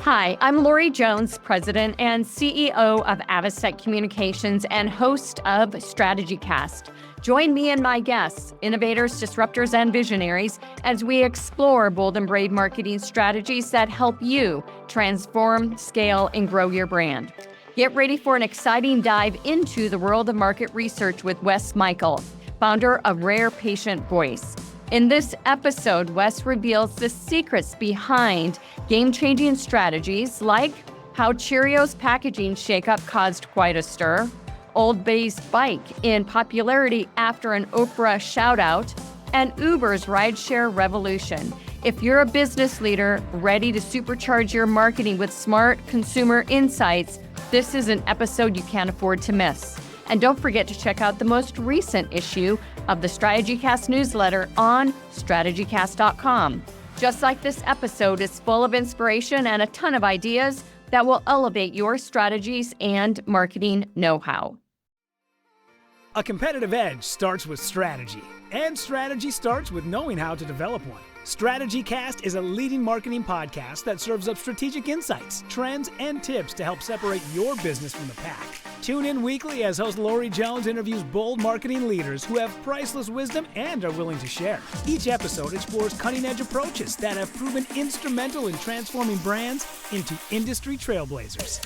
Hi, I'm Lori Jones, President and CEO of AbbVie Communications and host of StrategyCast. Join me and my guests, innovators, disruptors, and visionaries, as we explore bold and brave marketing strategies that help you transform, scale, and grow your brand. Get ready for an exciting dive into the world of market research with Wes Michael, founder of Rare Patient Voice. In this episode, Wes reveals the secrets behind game-changing strategies like how Cheerios packaging shakeup caused quite a stir, Old Bay's spike in popularity after an Oprah shout-out, and Uber's rideshare revolution. If you're a business leader ready to supercharge your marketing with smart consumer insights, this is an episode you can't afford to miss. And don't forget to check out the most recent issue of the StrategyCast newsletter on StrategyCast.com. Just like this episode is full of inspiration and a ton of ideas that will elevate your strategies and marketing know-how. A competitive edge starts with strategy, and strategy starts with knowing how to develop one. StrategyCast is a leading marketing podcast that serves up strategic insights, trends, and tips to help separate your business from the pack. Tune in weekly as host Lori Jones interviews bold marketing leaders who have priceless wisdom and are willing to share. Each episode explores cutting-edge approaches that have proven instrumental in transforming brands into industry trailblazers.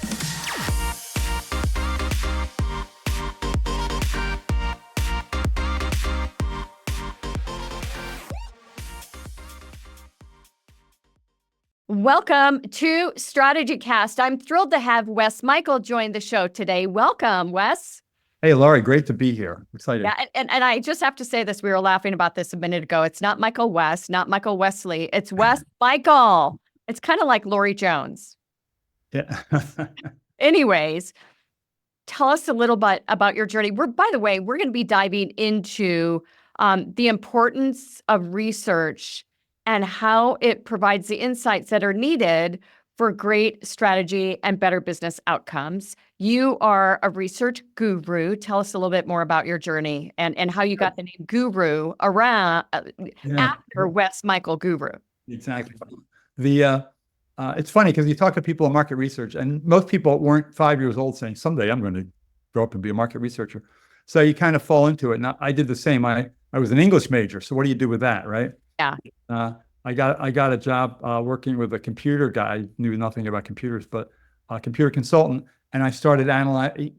Welcome to StrategyCast. I'm thrilled to have Wes Michael join the show today. Welcome, Wes. Hey, Laurie, great to be here. Excited. Yeah, and I just have to say this. We were laughing about this a minute ago. It's not Michael West, not Michael Wesley. It's Wes Michael. It's kind of like Lori Jones. Yeah. Anyways, tell us a little bit about your journey. By the way, we're going to be diving into the importance of research and how it provides the insights that are needed for great strategy and better business outcomes. You are a research guru. Tell us a little bit more about your journey and how you got the name Guru around after Wes Michael Guru. Exactly. It's funny because you talk to people in market research, and most people weren't 5 years old saying, someday I'm going to grow up and be a market researcher. So you kind of fall into it. And I did the same. I was an English major. So what do you do with that, right? Yeah. I got a job working with a computer guy, knew nothing about computers, but a computer consultant, and I started analyzing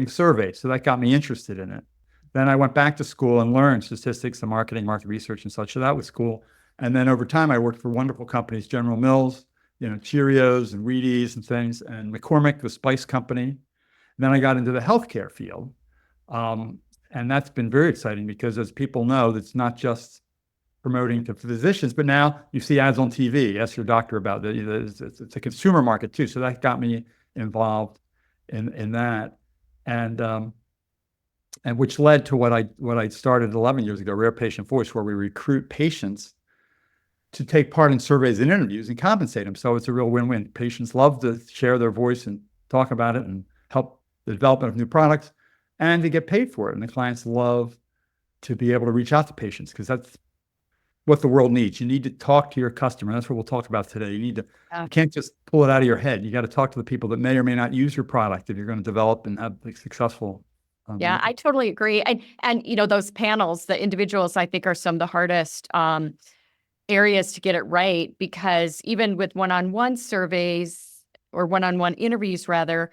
surveys. So that got me interested in it. Then I went back to school and learned statistics and marketing, market research and such. So that was cool. And then over time, I worked for wonderful companies, General Mills, Cheerios and Wheaties and things, and McCormick, the spice company. And then I got into the healthcare field. And that's been very exciting because, as people know, it's not just promoting to physicians, but now you see ads on TV. Ask your doctor about it. It's a consumer market too. So that got me involved in that, and which led to what I started 11 years ago, Rare Patient Voice, where we recruit patients to take part in surveys and interviews and compensate them. So it's a real win-win. Patients love to share their voice and talk about it and help the development of new products, and to get paid for it. And the clients love to be able to reach out to patients because that's what the world needs. You need to talk to your customer. That's what we'll talk about today. You can't just pull it out of your head. You got to talk to the people that may or may not use your product if you're going to develop and have successful. Yeah, I totally agree. And those panels, the individuals, I think, are some of the hardest areas to get it right, because even with one-on-one surveys or one-on-one interviews, rather,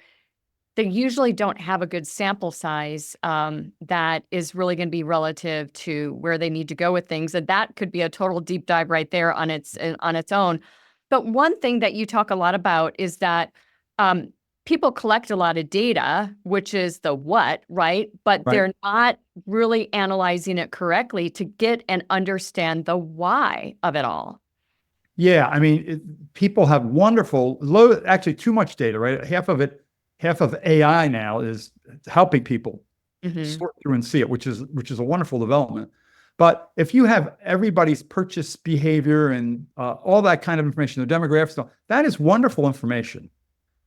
they usually don't have a good sample size that is really going to be relative to where they need to go with things. And that could be a total deep dive right there on its own. But one thing that you talk a lot about is that people collect a lot of data, which is the what, right? But they're not really analyzing it correctly to get and understand the why of it all. Yeah, I mean, people have actually too much data, right? Half of AI now is helping people sort through and see it, which is a wonderful development. But if you have everybody's purchase behavior and all that kind of information, the demographics, that is wonderful information.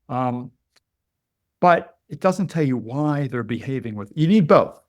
But it doesn't tell you why they're behaving you need both.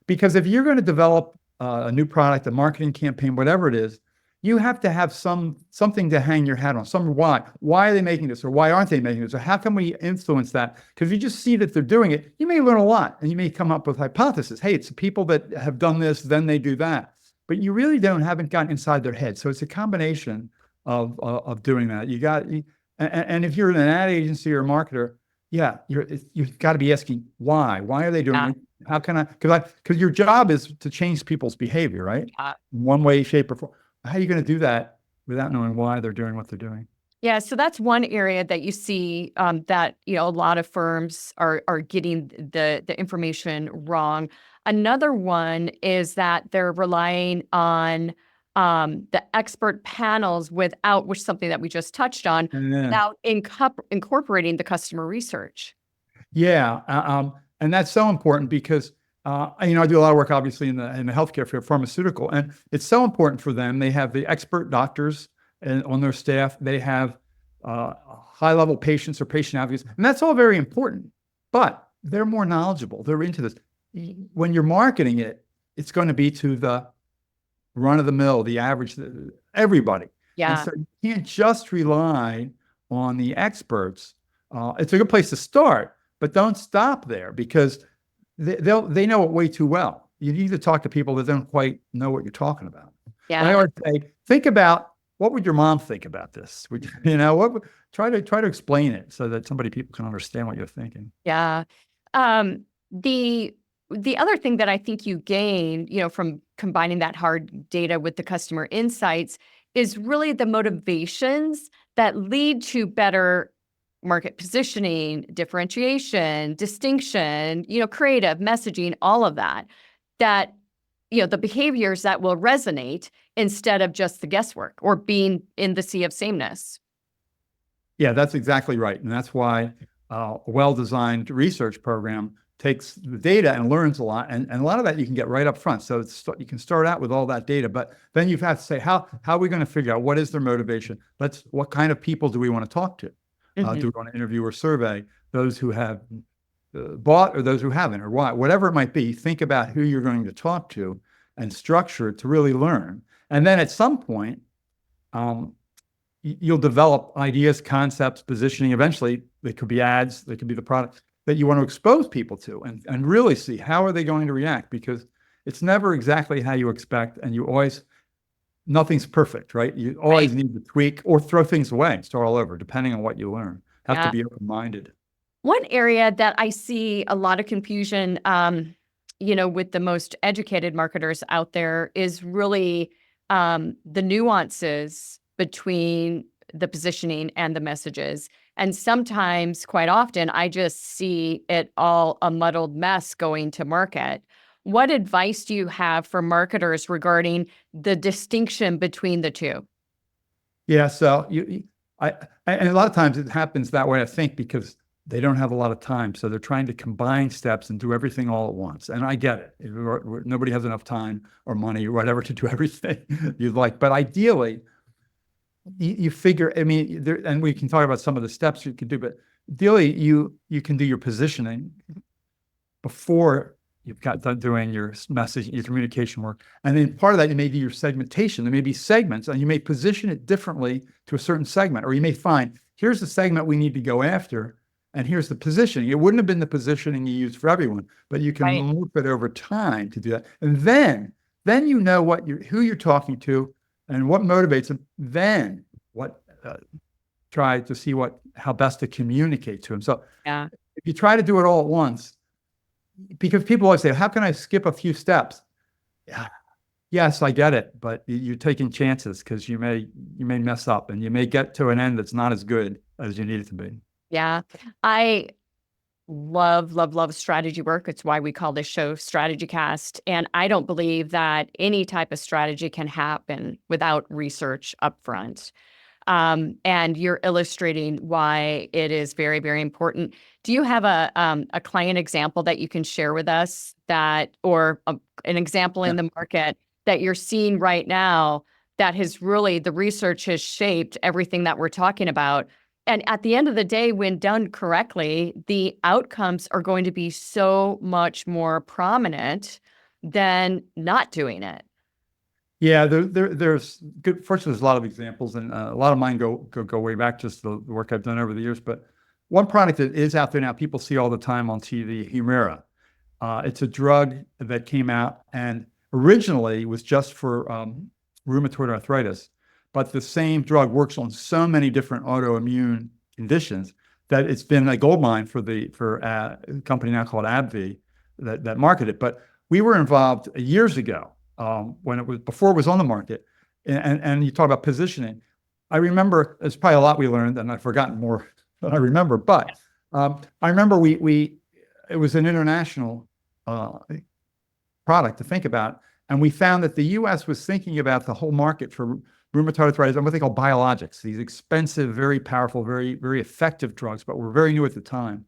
Because if you're going to develop a new product, a marketing campaign, whatever it is, you have to have something to hang your hat on, some why. Why are they making this, or why aren't they making this, or how can we influence that? Because if you just see that they're doing it, you may learn a lot, and you may come up with hypotheses. Hey, it's the people that have done this, then they do that. But you really haven't gotten inside their head. So it's a combination of doing that. And if you're in an ad agency or a marketer, yeah, you've got to be asking why. Why are they doing it? How can I? Because your job is to change people's behavior, right? In one way, shape, or form. How are you going to do that without knowing why they're doing what they're doing? Yeah, so that's one area that you see that a lot of firms are getting the information wrong. Another one is that they're relying on the expert panels which something that we just touched on, without incorporating the customer research. Yeah, and that's so important because I do a lot of work, obviously, in the healthcare field, pharmaceutical, and it's so important for them. They have the expert doctors on their staff. They have high-level patients or patient advocates, and that's all very important. But they're more knowledgeable. They're into this. When you're marketing it, it's going to be to the run-of-the-mill, the average, everybody. Yeah. And so you can't just rely on the experts. It's a good place to start, but don't stop there because they know it way too well. You need to talk to people that don't quite know what you're talking about. Yeah. I always say, think about what would your mom think about this? Try to explain it so that people can understand what you're thinking. Yeah. The other thing that I think you gain, from combining that hard data with the customer insights is really the motivations that lead to better market positioning, differentiation, distinction, creative messaging, all of that, the behaviors that will resonate instead of just the guesswork or being in the sea of sameness. Yeah, that's exactly right. And that's why a well-designed research program takes the data and learns a lot. And a lot of that you can get right up front. So you can start out with all that data, but then you have to say, how are we going to figure out what is their motivation? What kind of people do we want to talk to? Do we want to interview or survey those who have bought or those who haven't, or why? Whatever it might be, think about who you're going to talk to and structure it to really learn. And then at some point, you'll develop ideas, concepts, positioning. Eventually, they could be ads, they could be the product that you want to expose people to and really see how are they going to react, because it's never exactly how you expect, and nothing's perfect, right? You always need to tweak or throw things away and start all over, depending on what you learn. Have to be open-minded. One area that I see a lot of confusion, with the most educated marketers out there is really the nuances between the positioning and the messages. And sometimes, quite often, I just see it all a muddled mess going to market. What advice do you have for marketers regarding the distinction between the two? Yeah, so and a lot of times it happens that way, I think, because they don't have a lot of time. So they're trying to combine steps and do everything all at once. And I get it. Nobody has enough time or money or whatever to do everything you'd like. But ideally, you figure, and we can talk about some of the steps you can do, but ideally you can do your positioning before you've got done doing your message, your communication work. And then part of that, you may do your segmentation. There may be segments, and you may position it differently to a certain segment, or you may find, here's the segment we need to go after, and here's the positioning. It wouldn't have been the positioning you used for everyone, but you can move it over time to do that. And then you know who you're talking to and what motivates them. Then try to see how best to communicate to them. So if you try to do it all at once, because people always say, how can I skip a few steps? Yeah. Yes, I get it, but you're taking chances because you may mess up and you may get to an end that's not as good as you need it to be. Yeah. I love strategy work. It's why we call this show StrategyCast. And I don't believe that any type of strategy can happen without research upfront. And you're illustrating why it is very, very important. Do you have a client example that you can share with us or an example in the market that you're seeing right now that has really, the research has shaped everything that we're talking about? And at the end of the day, when done correctly, the outcomes are going to be so much more prominent than not doing it. Yeah, there's good. First, there's a lot of examples, and a lot of mine go way back, just the work I've done over the years. But one product that is out there now, people see all the time on TV, Humira. It's a drug that came out and originally was just for rheumatoid arthritis, but the same drug works on so many different autoimmune conditions that it's been a gold mine for a company now called AbbVie that marketed it. But we were involved years ago before it was on the market, and you talk about positioning. I remember there's probably a lot we learned, and I've forgotten more than I remember. But I remember it was an international product to think about, and we found that the U.S. was thinking about the whole market for rheumatoid arthritis and what they call biologics, these expensive, very powerful, very, very effective drugs, but were very new at the time.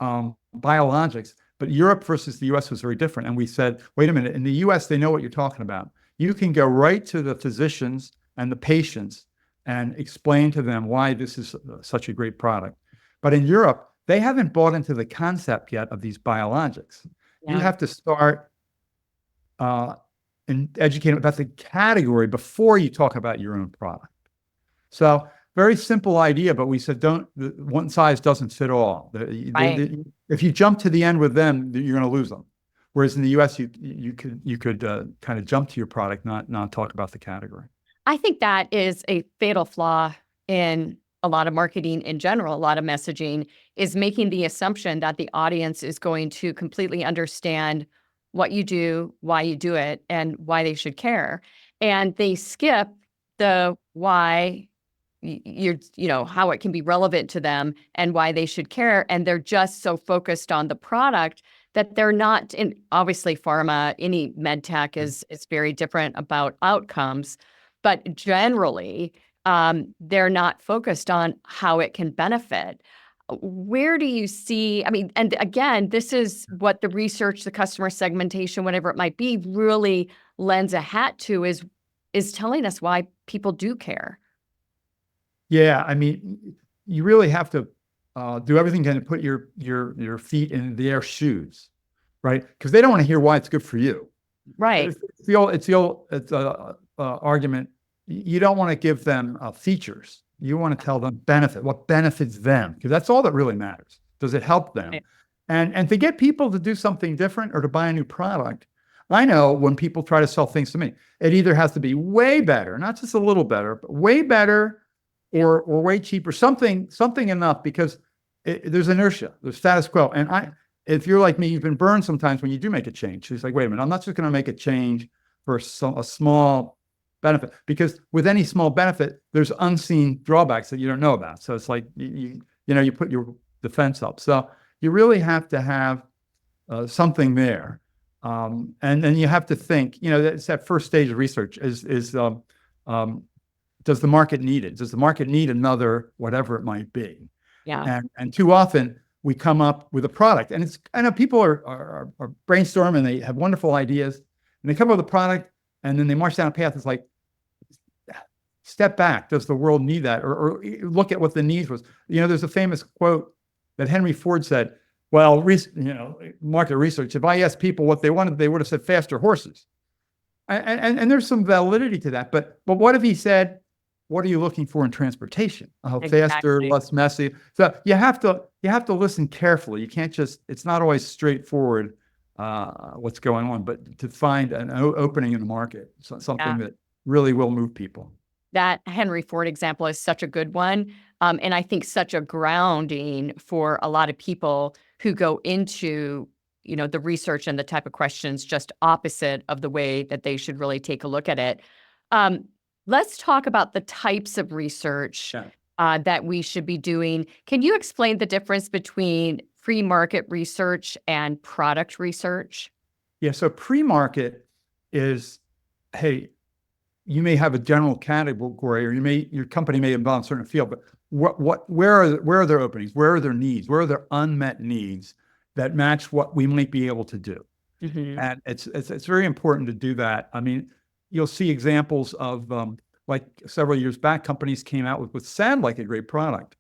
Biologics, but Europe versus the US was very different. And we said, wait a minute, in the US, they know what you're talking about. You can go right to the physicians and the patients and explain to them why this is such a great product. But in Europe, they haven't bought into the concept yet of these biologics. Yeah. You have to start and educate them about the category before you talk about your own product. So very simple idea, but we said, one size doesn't fit all. Right. If you jump to the end with them, you're going to lose them. Whereas in the US, you could kind of jump to your product, not talk about the category. I think that is a fatal flaw in a lot of marketing in general. A lot of messaging is making the assumption that the audience is going to completely understand what you do, why you do it, and why they should care. And they skip the why how it can be relevant to them and why they should care. And they're just so focused on the product that they're not in, obviously pharma, any med tech is very different about outcomes, but generally they're not focused on how it can benefit. Where do you see, and again, this is what the research, the customer segmentation, whatever it might be, really lends a hat to is telling us why people do care. Yeah, you really have to do everything to put your feet in their shoes, right? Because they don't want to hear why it's good for you. Right. It's the old argument. You don't want to give them features. You want to tell them what benefits them, because that's all that really matters. Does it help them? Right. And to get people to do something different or to buy a new product, I know when people try to sell things to me, it either has to be way better, not just a little better, but way better or way cheaper, something enough, because there's inertia, there's status quo. And if you're like me, you've been burned sometimes when you do make a change. It's like, wait a minute, I'm not just going to make a change for a small benefit, because with any small benefit, there's unseen drawbacks that you don't know about. So it's like, you put your defense up. So you really have to have something there. And then you have to think, it's that first stage of research is does the market need it? Does the market need another, whatever it might be? Yeah. And too often we come up with a product, and I know people are brainstorming, they have wonderful ideas, and they come up with a product, and then they march down a path. It's like, step back. Does the world need that? Or look at what the needs was. There's a famous quote that Henry Ford said, well, market research, if I asked people what they wanted, they would have said faster horses. And there's some validity to that. But what if he said, what are you looking for in transportation? Exactly. Faster, less messy. So you have to listen carefully. You can't it's not always straightforward what's going on, but to find an opening in the market, something that really will move people. That Henry Ford example is such a good one. And I think such a grounding for a lot of people who go into, the research and the type of questions just opposite of the way that they should really take a look at it. Let's talk about the types of research that we should be doing. Can you explain the difference between pre-market research and product research? Yeah, so pre-market is, hey, you may have a general category, or your company may involve a certain field, but where are their openings? Where are their needs? Where are their unmet needs that match what we might be able to do? Mm-hmm. And it's very important to do that. You'll see examples of like several years back, companies came out with what sounded like a great product.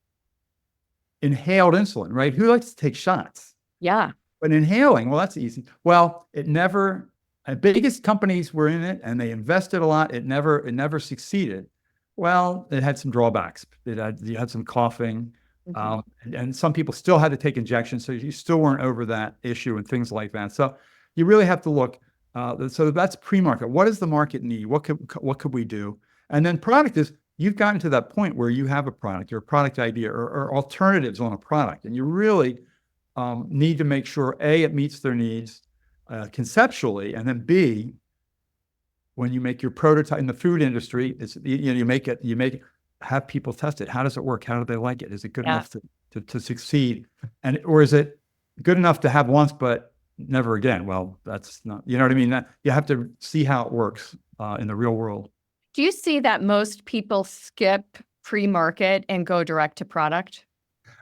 Inhaled insulin, right? Who likes to take shots? Yeah. But inhaling, well, that's easy. Well, it never biggest companies were in it and they invested a lot. It never succeeded. Well, it had some drawbacks. You had some coughing, and some people still had to take injections. So you still weren't over that issue and things like that. So you really have to look. So that's pre-market. What does the market need? What could we do? And then product is, you've gotten to that point where you have a product or a product idea or alternatives on a product, and you really need to make sure A, it meets their needs conceptually, and then B, when you make your prototype in the food industry, you make it, have people test it. How does it work? How do they like it? Is it good enough to succeed? Or is it good enough to have once, but never again? Well, that's not, you know what I mean? You have to see how it works in the real world. Do you see that most people skip pre-market and go direct to product?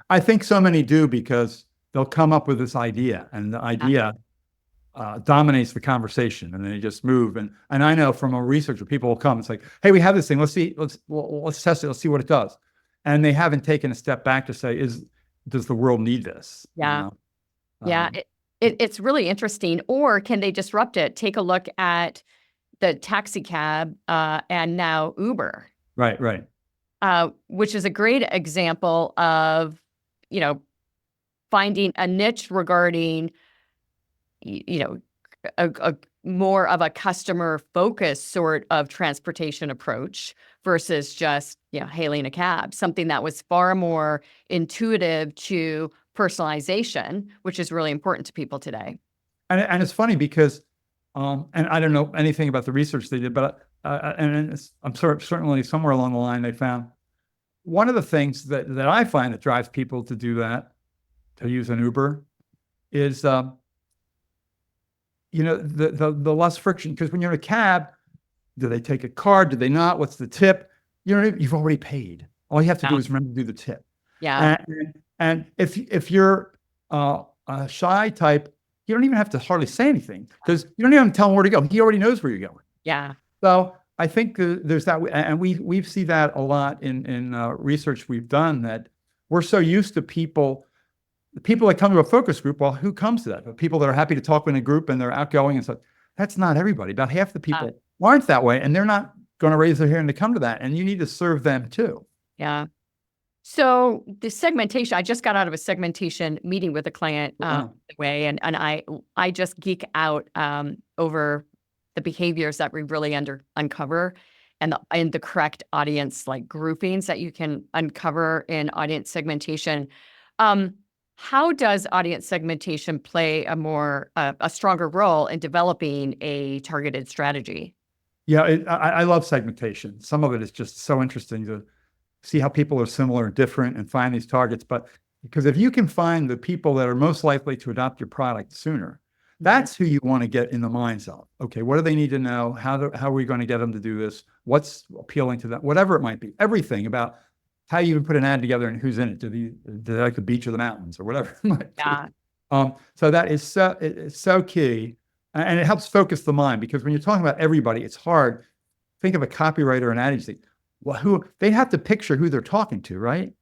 I think so many do, because they'll come up with this idea, and the idea dominates the conversation, and then they just move. And I know from a researcher, people will come. It's like, hey, we have this thing. Let's test it. Let's see what it does. And they haven't taken a step back to say, does the world need this? Yeah, it's really interesting. Or can they disrupt it? Take a look at the taxi cab and now Uber. Right. Which is a great example of, finding a niche regarding, a more of a customer focused sort of transportation approach versus just, hailing a cab, something that was far more intuitive to personalization, which is really important to people today. And it's funny because, and I don't know anything about the research they did, but I'm certainly somewhere along the line they found one of the things that I find that drives people to do that, to use an Uber, is the less friction. Because when you're in a cab, do they take a card? Do they not? What's the tip? You've already paid. All you have to do is remember to do the tip. Yeah. And if you're a shy type, you don't even have to hardly say anything, because you don't even have to tell him where to go. He already knows where you're going. Yeah. So I think there's that, and we see that a lot in research we've done, that we're so used to the people that come to a focus group. Well, who comes to that? The people that are happy to talk in a group and they're outgoing and stuff. That's not everybody. About half the people aren't that way, and they're not going to raise their hand to come to that. And you need to serve them too. Yeah. So the segmentation, I just got out of a segmentation meeting with a client and I just geek out over the behaviors that we really uncover and the correct audience like groupings that you can uncover in audience segmentation. How does audience segmentation play a stronger role in developing a targeted strategy? Yeah, I love segmentation. Some of it is just so interesting to see how people are similar and different and find these targets. But because if you can find the people that are most likely to adopt your product sooner, that's who you want to get in the minds of. Okay, what do they need to know? How are we going to get them to do this? What's appealing to them? Whatever it might be. Everything about how you even put an ad together and who's in it. Do they like the beach or the mountains or whatever it might be. So that is so key. And it helps focus the mind, because when you're talking about everybody, it's hard. Think of a copywriter or an ad agency. Well, they have to picture who they're talking to, right?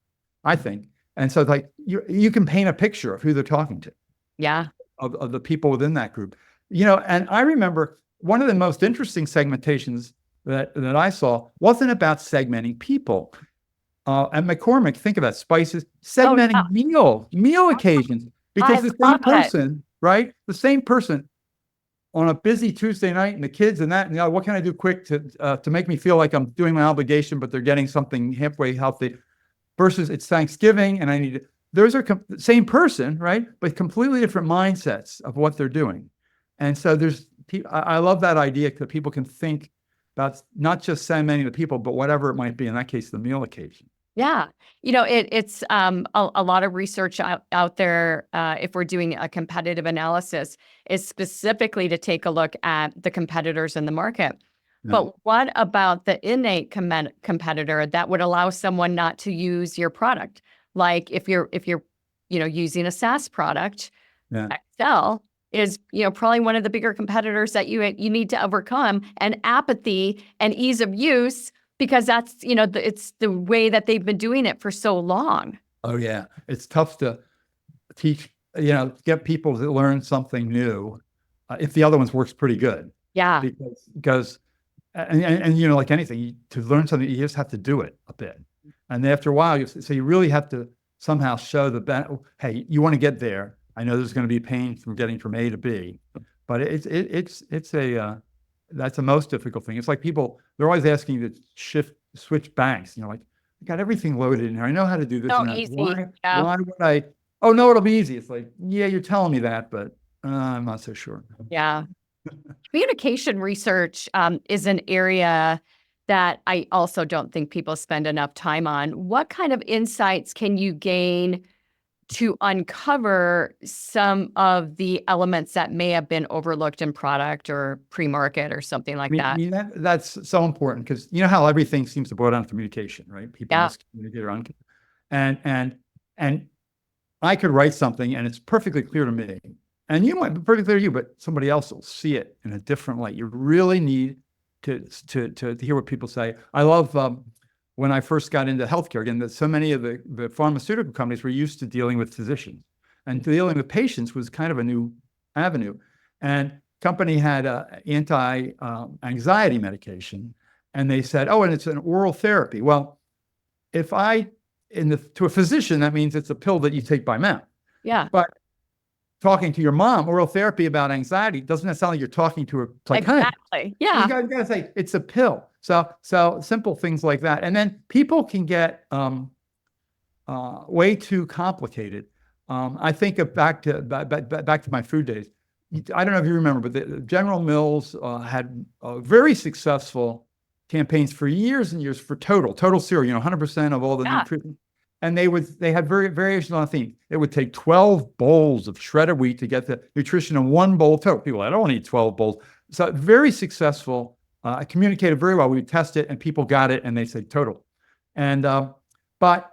I think. And so like you can paint a picture of who they're talking to. Yeah. Of the people within that group. And I remember one of the most interesting segmentations that I saw wasn't about segmenting people. At McCormick, think of that, spices, segmenting meal occasions. Because the same person, right? The same person on a busy Tuesday night and the kids and that, and what can I do quick to make me feel like I'm doing my obligation, but they're getting something halfway healthy, versus it's Thanksgiving and I need to, those are the same person, right? But completely different mindsets of what they're doing. And so I love that idea that people can think about not just segmenting the people, but whatever it might be, in that case, the meal occasion. Yeah. It's a lot of research out there, if we're doing a competitive analysis, is specifically to take a look at the competitors in the market. Yeah. But what about the innate competitor that would allow someone not to use your product? Like if you're using a SaaS product, Excel is probably one of the bigger competitors that you need to overcome, and apathy and ease of use, because that's it's the way that they've been doing it for so long. Oh yeah, it's tough to teach, get people to learn something new if the other ones works pretty good. Yeah. Because like anything, to learn something, you just have to do it a bit. And after a while, you really have to somehow show hey, you want to get there. I know there's going to be pain from getting from A to B, but that's the most difficult thing. It's like they're always asking you to switch banks. Like, I got everything loaded in here. I know how to do this. So and that. easy. Why would I? Oh, no, it'll be easy. It's like, yeah, you're telling me that, but I'm not so sure. Yeah. Communication research is an area that I also don't think people spend enough time on. What kind of insights can you gain to uncover some of the elements that may have been overlooked in product or pre-market or something like that? That's so important, because you know how everything seems to boil down to communication, right? People miscommunicate around, and I could write something and it's perfectly clear to me, and you might be perfectly clear to you, but somebody else will see it in a different light. You really need to hear what people say. I love when I first got into healthcare, again, that so many of the pharmaceutical companies were used to dealing with physicians, and dealing with patients was kind of a new avenue. And company had anti-anxiety medication, and they said, oh, and it's an oral therapy. Well, to a physician, that means it's a pill that you take by mouth. Yeah. But talking to your mom, oral therapy about anxiety, doesn't sound like you're talking to her. Like, exactly. Yeah. You gotta say it's a pill. So simple things like that. And then people can get way too complicated. I think back to my food days. I don't know if you remember, but General Mills had very successful campaigns for years and years for Total Cereal, 100% of all the nutrition. And they had variations on a theme. It would take 12 bowls of shredded wheat to get the nutrition in one bowl of Total. People, I don't want to eat 12 bowls. So very successful. I communicated very well. We would test it and people got it and they said Total. And but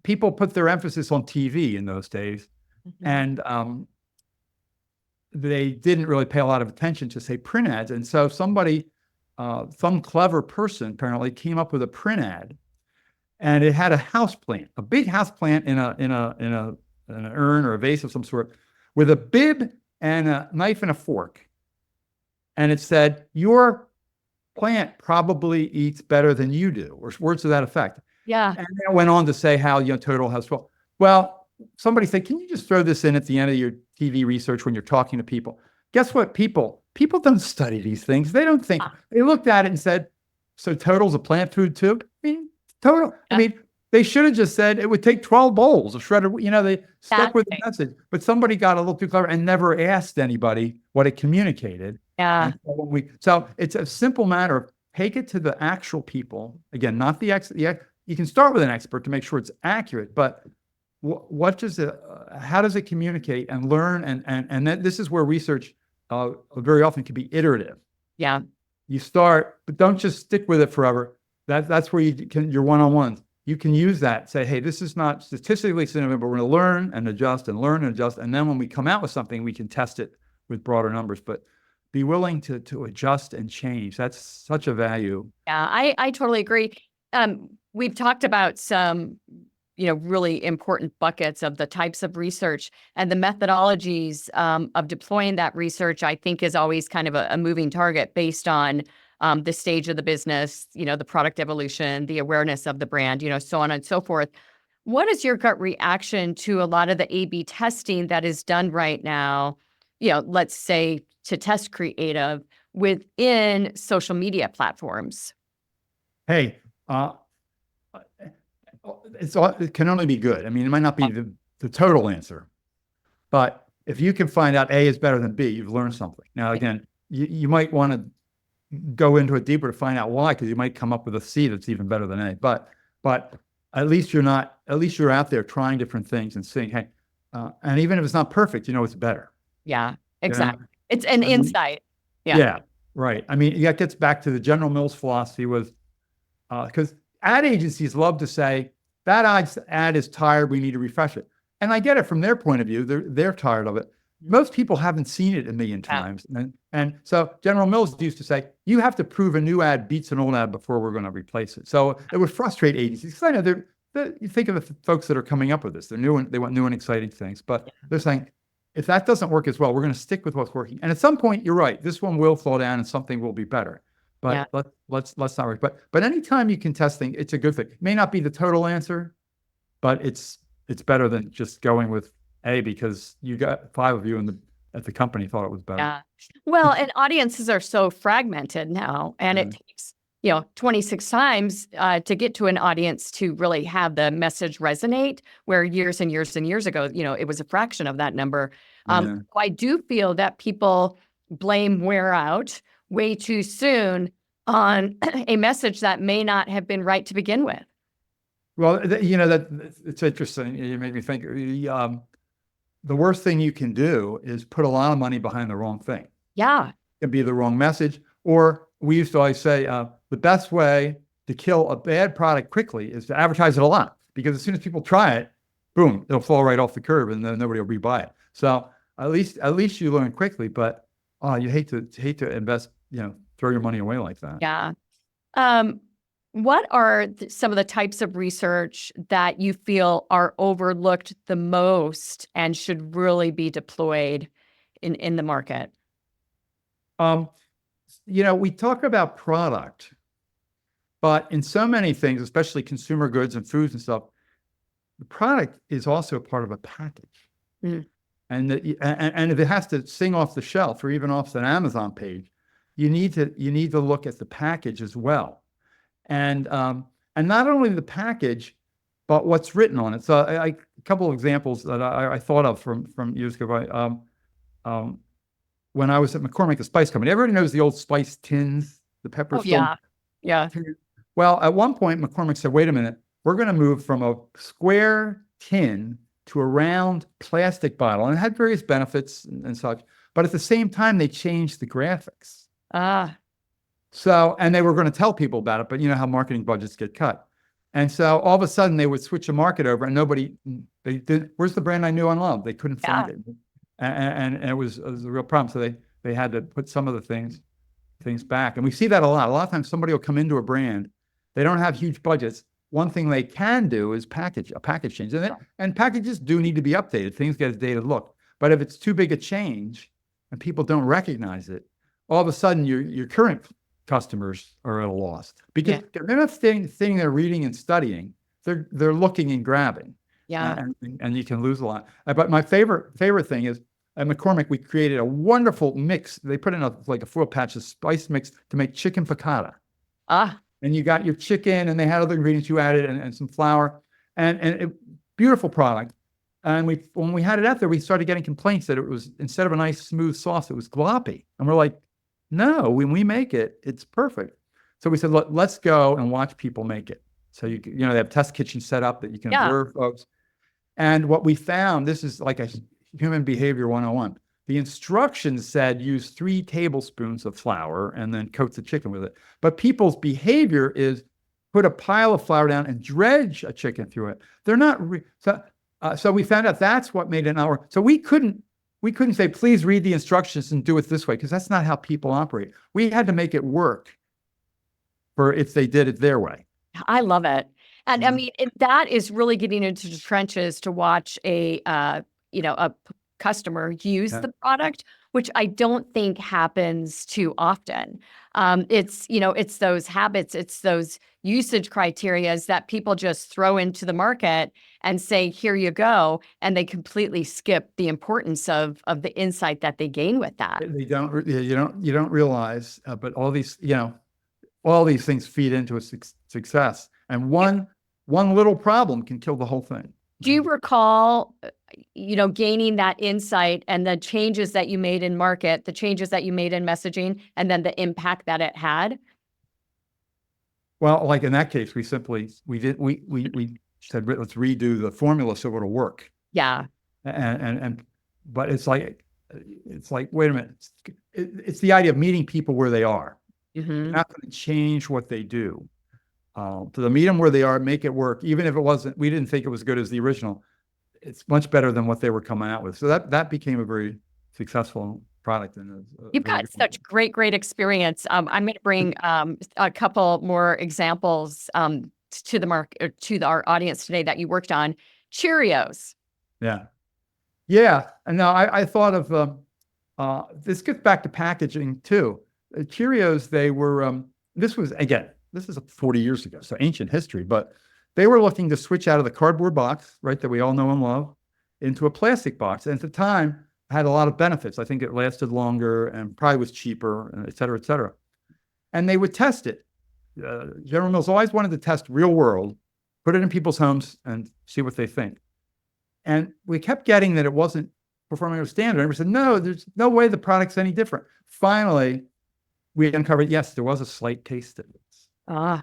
people put their emphasis on TV in those days. And they didn't really pay a lot of attention to, say, print ads. And so some clever person apparently came up with a print ad. And it had a houseplant, a big houseplant in an urn or a vase of some sort, with a bib and a knife and a fork. And it said, your plant probably eats better than you do, or words to that effect. Yeah. And it went on to say how Total has well, somebody said, can you just throw this in at the end of your TV research when you're talking to people? Guess what? People don't study these things. They don't think. They looked at it and said, so Total's a plant food too? Total. I mean, they should have just said it would take 12 bowls of shredded. They stuck with the message, but somebody got a little too clever and never asked anybody what it communicated. Yeah. So it's a simple matter of take it to the actual people. Again, not the you can start with an expert to make sure it's accurate, but how does it communicate and learn? And then this is where research very often can be iterative. Yeah. You start, but don't just stick with it forever. That's where your one-on-ones. You can use that, say, hey, this is not statistically significant, but we're going to learn and adjust and learn and adjust. And then when we come out with something, we can test it with broader numbers. But be willing to adjust and change. That's such a value. Yeah, I totally agree. We've talked about some, really important buckets of the types of research, and the methodologies of deploying that research, I think, is always kind of a moving target based on the stage of the business, the product evolution, the awareness of the brand, so on and so forth. What is your gut reaction to a lot of the A/B testing that is done right now, let's say to test creative within social media platforms? Hey, it can only be good. I mean, it might not be the total answer, but if you can find out A is better than B, you've learned something. Now, again, you might want to go into it deeper to find out why, because you might come up with a C that's even better than A. But at least you're out there trying different things and seeing, hey, and even if it's not perfect, it's better. Yeah, exactly. It's an insight. Yeah, right. I mean, that gets back to the General Mills philosophy was, because ad agencies love to say, that ad is tired, we need to refresh it. And I get it from their point of view, they're tired of it. Most people haven't seen it a million times. And so General Mills used to say, you have to prove a new ad beats an old ad before we're going to replace it. So it would frustrate agencies. Because I know you think of the folks that are coming up with this. They're new and they want new and exciting things. But they're saying, if that doesn't work as well, we're going to stick with what's working. And at some point, you're right, this one will fall down and something will be better. But let's not worry. But anytime you can test things, it's a good thing. It may not be the total answer, but it's better than just going with A, because you got 5 of you at the company thought it was better. Yeah. Well, and audiences are so fragmented now, and it takes 26 times to get to an audience to really have the message resonate, where years and years and years ago, it was a fraction of that number. I do feel that people blame wear out way too soon on a message that may not have been right to begin with. Well, that it's interesting. You made me think. The worst thing you can do is put a lot of money behind the wrong thing. Yeah. It can be the wrong message. Or we used to always say, the best way to kill a bad product quickly is to advertise it a lot, because as soon as people try it, boom, it'll fall right off the curb and then nobody will rebuy it. So at least you learn quickly, but you hate to invest, throw your money away like that. Yeah. What are some of the types of research that you feel are overlooked the most and should really be deployed in the market? We talk about product, but in so many things, especially consumer goods and foods and stuff, the product is also part of a package. Mm. And if it has to sing off the shelf or even off an Amazon page, you need to look at the package as well. And not only the package, but what's written on it. So a couple of examples that I thought of from years ago. When I was at McCormick, the spice company, everybody knows the old spice tins, the pepper. Yeah. Well, at one point, McCormick said, "Wait a minute, we're going to move from a square tin to a round plastic bottle," and it had various benefits and such. But at the same time, they changed the graphics. So, and they were going to tell people about it, but you know how marketing budgets get cut. And so all of a sudden they would switch a market over and where's the brand I knew and loved? They couldn't find it. And it was a real problem. So they had to put some of the things back. And we see that a lot. A lot of times somebody will come into a brand, they don't have huge budgets. One thing they can do is a package change. And packages do need to be updated. Things get a dated look. But if it's too big a change and people don't recognize it, all of a sudden your current customers are at a loss, because they're not sitting there reading and studying. They're looking and grabbing. Yeah. And you can lose a lot. But my favorite thing is at McCormick, we created a wonderful mix. They put in a foil patch of spice mix to make chicken piccata. And you got your chicken, and they had other ingredients you added, and some flour, and beautiful product. And when we had it out there, we started getting complaints that it was, instead of a nice smooth sauce, it was gloppy. And we're like, no, when we make it, it's perfect. So we said, let's go and watch people make it. So they have test kitchens set up that you can observe folks. And what we found, this is like a human behavior 101. The instructions said use 3 tablespoons of flour and then coat the chicken with it. But people's behavior is put a pile of flour down and dredge a chicken through it. They're not so we found out that's what made it not work. So we couldn't say, please read the instructions and do it this way, because that's not how people operate. We had to make it work for if they did it their way. I love it. And I mean, that is really getting into the trenches to watch a customer use the product, which I don't think happens too often. It's those habits, it's those usage criterias that people just throw into the market and say, here you go. And they completely skip the importance of the insight that they gain with that. They don't, you don't realize, but all these things feed into a success. And one little problem can kill the whole thing. Do you recall, gaining that insight and the changes that you made in market, the changes that you made in messaging, and then the impact that it had? Well, like in that case, we said, let's redo the formula so it'll work. Yeah. But it's like, wait a minute. It's the idea of meeting people where they are. Mm-hmm. You're not going to change what they do. To meet them where they are, make it work. Even if we didn't think it was good as the original, it's much better than what they were coming out with. So that became a very successful product. You've got such great experience. I'm going to bring a couple more examples to the market, to our audience today that you worked on. Cheerios. Yeah. Yeah. And now I thought of this gets back to packaging too. Cheerios, they were this was again, this is 40 years ago, so ancient history, but they were looking to switch out of the cardboard box, right, that we all know and love, into a plastic box. And at the time, it had a lot of benefits. I think it lasted longer and probably was cheaper, and et cetera, et cetera. And they would test it. General Mills always wanted to test real world, put it in people's homes and see what they think. And we kept getting that it wasn't performing to standard. And we said, no, there's no way the product's any different. Finally, we uncovered, yes, there was a slight taste difference.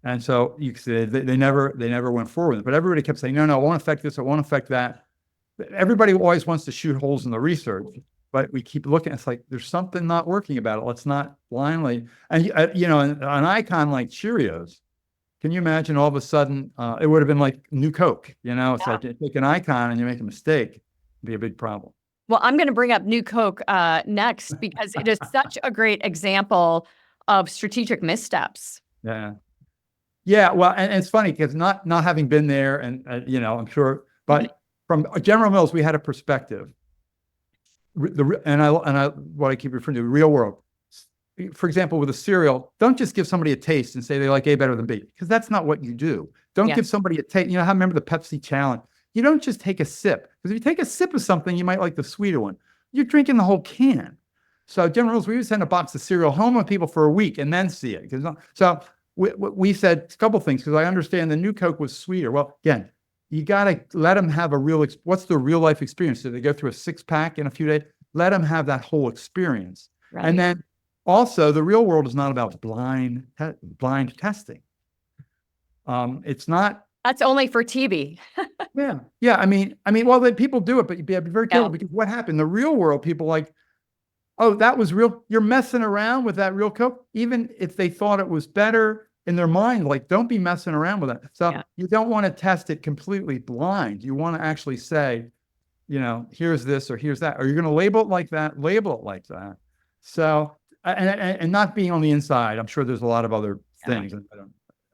And so you said they never went forward with it. But everybody kept saying, no, it won't affect this, it won't affect that. Everybody always wants to shoot holes in the research, but we keep looking. It's like there's something not working about it. Let's not blindly. And an icon like Cheerios, can you imagine all of a sudden it would have been like new Coke? It's like you take an icon and you make a mistake, it'd be a big problem. Well, I'm going to bring up New Coke next because it is such a great example of strategic missteps. Yeah. Yeah. Well, and it's funny because not having been there and, I'm sure, but from General Mills, we had a perspective. What I keep referring to, the real world. For example, with a cereal, don't just give somebody a taste and say they like A better than B, because that's not what you do. Don't give somebody a taste. Remember the Pepsi challenge? You don't just take a sip, because if you take a sip of something, you might like the sweeter one. You're drinking the whole can. So General Mills, we would send a box of cereal home with people for a week and then see it. So we said a couple things, because I understand the new Coke was sweeter. Well, again, you got to let them have what's the real life experience? Do they go through a 6-pack in a few days? Let them have that whole experience. Right. And then also the real world is not about blind testing. It's not. That's only for TV. Yeah. I mean, well, people do it, but you have to be very careful, because what happened? The real world, people like, oh, that was real. You're messing around with that real Coke. Even if they thought it was better in their mind, like, don't be messing around with it. So you don't want to test it completely blind. You want to actually say, here's this or here's that. Or you're going to label it like that, So, and not being on the inside, I'm sure there's a lot of other things.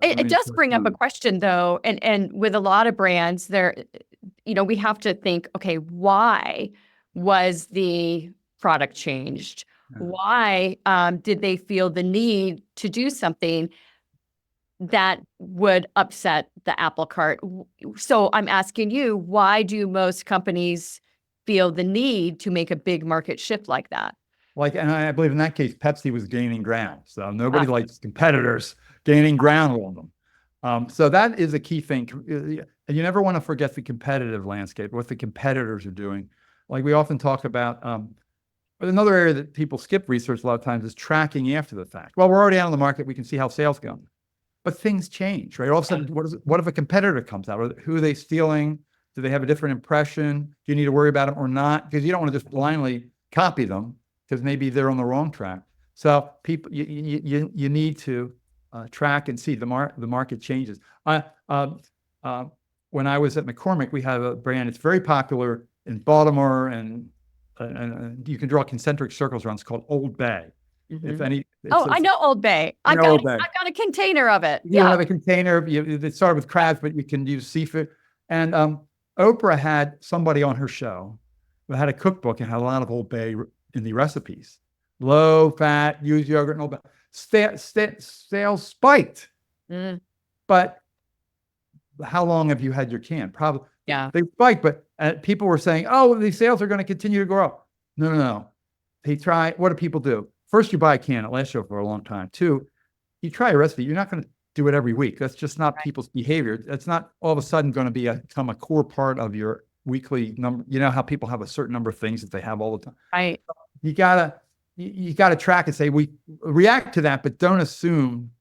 It does bring up a question, though, and with a lot of brands, we have to think, okay, why was the product changed? Why did they feel the need to do something that would upset the apple cart? So I'm asking you, why do most companies feel the need to make a big market shift like that? And I believe in that case, Pepsi was gaining ground. So nobody likes competitors gaining ground on them. So that is a key thing. And you never want to forget the competitive landscape, what the competitors are doing. Like we often talk about, but another area that people skip research a lot of times is tracking after the fact. Well, we're already out on the market. We can see how sales go. But things change, right? All of a sudden, what if a competitor comes out? Who are they stealing? Do they have a different impression? Do you need to worry about them or not? Because you don't want to just blindly copy them, because maybe they're on the wrong track. So people, you need to track and see the market changes. When I was at McCormick, we have a brand. It's very popular in Baltimore, and you can draw concentric circles around. It's called Old Bay. If any, I know Old Bay. I've got a container of it. You have a container. It started with crabs, but you can use seafood. And Oprah had somebody on her show who had a cookbook and had a lot of Old Bay in the recipes. Low fat, use yogurt and Old Bay. Sales spiked. But how long have you had your can? Probably. Yeah. They spiked, but people were saying, oh, these sales are going to continue to grow. No. They try. What do people do? First, you buy a can. It lasts you for a long time. 2, you try a recipe. You're not going to do it every week. That's just not people's behavior. That's not all of a sudden going to become a core part of your weekly number. You know how people have a certain number of things that they have all the time. Right. You gotta track and say, we react to that, but don't assume,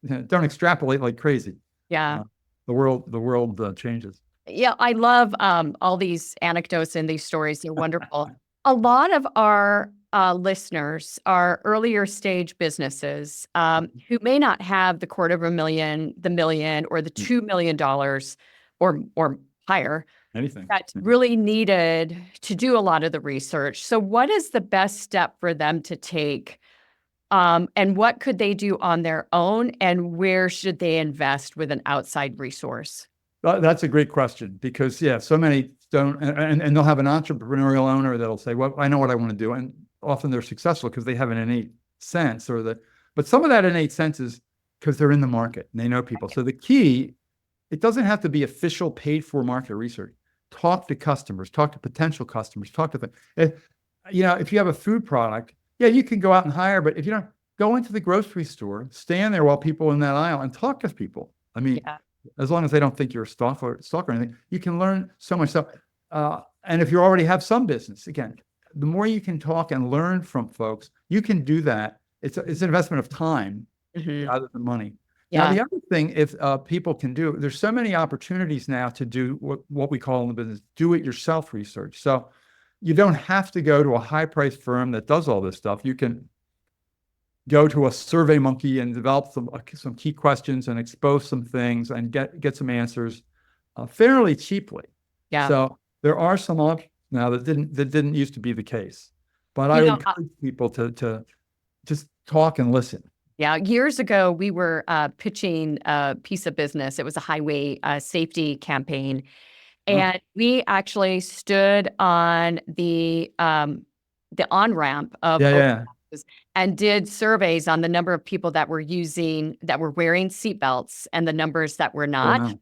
don't extrapolate like crazy. Yeah. The world changes. Yeah, I love all these anecdotes and these stories. They're wonderful. A lot of our listeners are earlier stage businesses who may not have the $250,000, the $1 million, or the $2 million or higher. Anything That's really needed to do a lot of the research. So what is the best step for them to take? And what could they do on their own? And where should they invest with an outside resource? That's a great question, because so many don't, and they'll have an entrepreneurial owner that'll say, well, I know what I want to do. And often they're successful because they have an innate sense but some of that innate sense is because they're in the market and they know people. So the key, it doesn't have to be official paid for market research. Talk to customers, talk to potential customers, talk to them. If you have a food product, yeah, you can go out and hire, but if you don't, go into the grocery store, stand there while people in that aisle and talk to people. I mean, as long as they don't think you're a stalker or anything, you can learn so much stuff. And if you already have some business, again, the more you can talk and learn from folks, you can do that. It's an investment of time rather than money. Yeah. Now, the other thing, if people can do, there's so many opportunities now to do what we call in the business, do-it-yourself research. So you don't have to go to a high-priced firm that does all this stuff. You can go to a Survey Monkey and develop some key questions and expose some things and get some answers fairly cheaply. Yeah. So there are some options now that didn't used to be the case. But I encourage people to just talk and listen. Yeah. Years ago, we were pitching a piece of business. It was a highway safety campaign. And we actually stood on the on-ramp of and did surveys on the number of people that were wearing seatbelts and the numbers that were not. Yeah.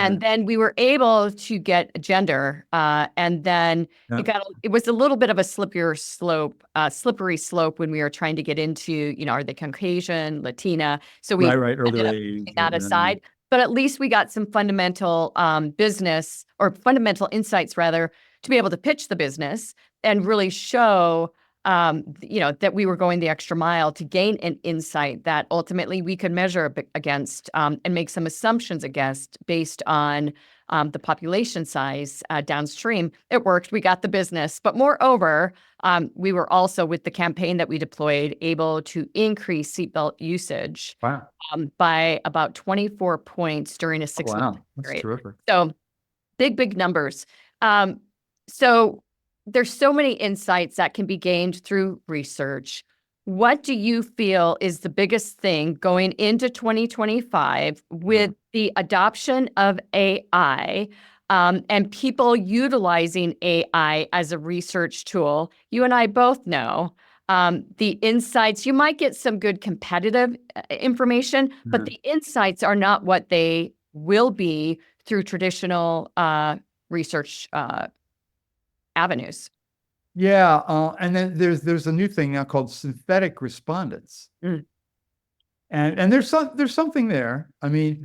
And then we were able to get gender. And then it was a little bit of a slippery slope when we were trying to get into, are they Caucasian, Latina? So we ended up putting that aside. But at least we got some fundamental business or fundamental insights, rather, to be able to pitch the business and really show, that we were going the extra mile to gain an insight that ultimately we could measure against and make some assumptions against based on the population size downstream. It worked. We got the business. But moreover, we were also, with the campaign that we deployed, able to increase seatbelt usage by about 24 points during a 6-month period. That's terrific. So big numbers. So there's so many insights that can be gained through research. What do you feel is the biggest thing going into 2025 with the adoption of AI and people utilizing AI as a research tool? You and I both know the insights, you might get some good competitive information, but the insights are not what they will be through traditional research avenues. Yeah, and then there's a new thing now called synthetic respondents, and there's something there. I mean,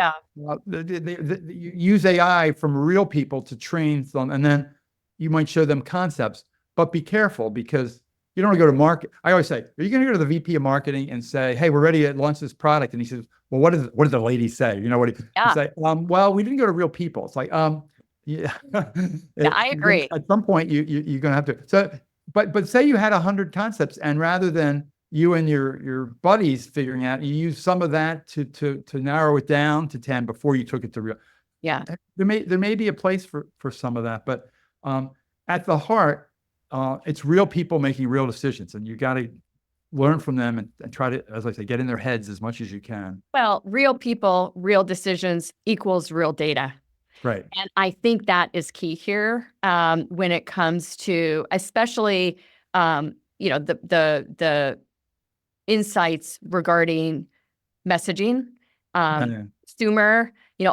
you use AI from real people to train them, and then you might show them concepts. But be careful, because you don't want to go to market. I always say, are you going to go to the VP of marketing and say, "Hey, we're ready to launch this product"? And he says, "Well, what did the lady say?" You know what he say? Well, we didn't go to real people. It's like, yeah, I agree. At some point, you're going to have to. So, but say you had 100 concepts, and rather than you and your buddies figuring out, you use some of that to narrow it down to 10 before you took it to real. Yeah, there may be a place for some of that, but at the heart, it's real people making real decisions, and you got to learn from them and try to, as I say, get in their heads as much as you can. Well, real people, real decisions equals real data. Right. And I think that is key here when it comes to, especially, the insights regarding messaging, consumer,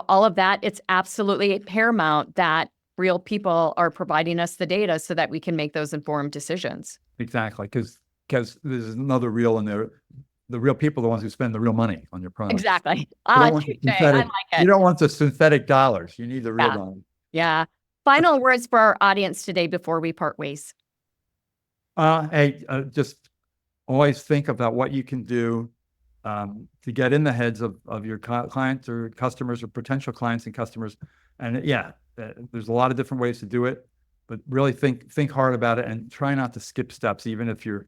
all of that. It's absolutely paramount that real people are providing us the data so that we can make those informed decisions. Exactly, because there's another real in there. The real people are the ones who spend the real money on your product. Exactly. I like it. You don't want the synthetic dollars. You need the real dollars. Yeah. Final words for our audience today before we part ways. Hey, just always think about what you can do to get in the heads of your clients or customers or potential clients and customers. And there's a lot of different ways to do it, but really think hard about it and try not to skip steps, even if you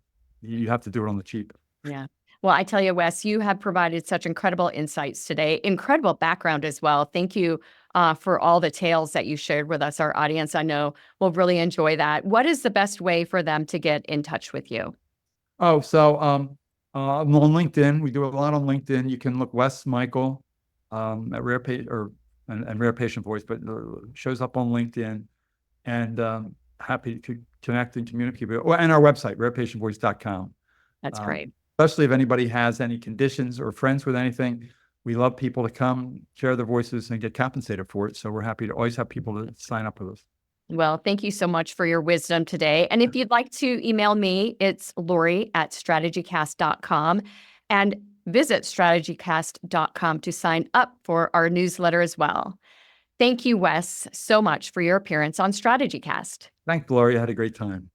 have to do it on the cheap. Yeah. Well, I tell you, Wes, you have provided such incredible insights today, incredible background as well. Thank you for all the tales that you shared with us. Our audience, I know, will really enjoy that. What is the best way for them to get in touch with you? Oh, so on LinkedIn, we do a lot on LinkedIn. You can look Wes Michael at Rare Patient Voice, but it shows up on LinkedIn. and happy to connect and communicate with you. And our website, rarepatientvoice.com. That's great. Especially if anybody has any conditions or friends with anything. We love people to come share their voices and get compensated for it. So we're happy to always have people to sign up with us. Well, thank you so much for your wisdom today. And if you'd like to email me, it's Lori@StrategyCast.com, and visit StrategyCast.com to sign up for our newsletter as well. Thank you, Wes, so much for your appearance on StrategyCast. Thanks, Lori. I had a great time.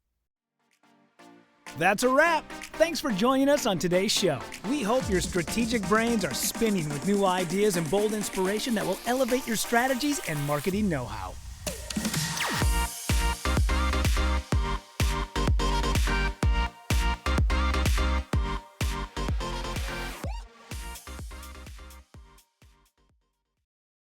That's a wrap. Thanks for joining us on today's show. We hope your strategic brains are spinning with new ideas and bold inspiration that will elevate your strategies and marketing know-how.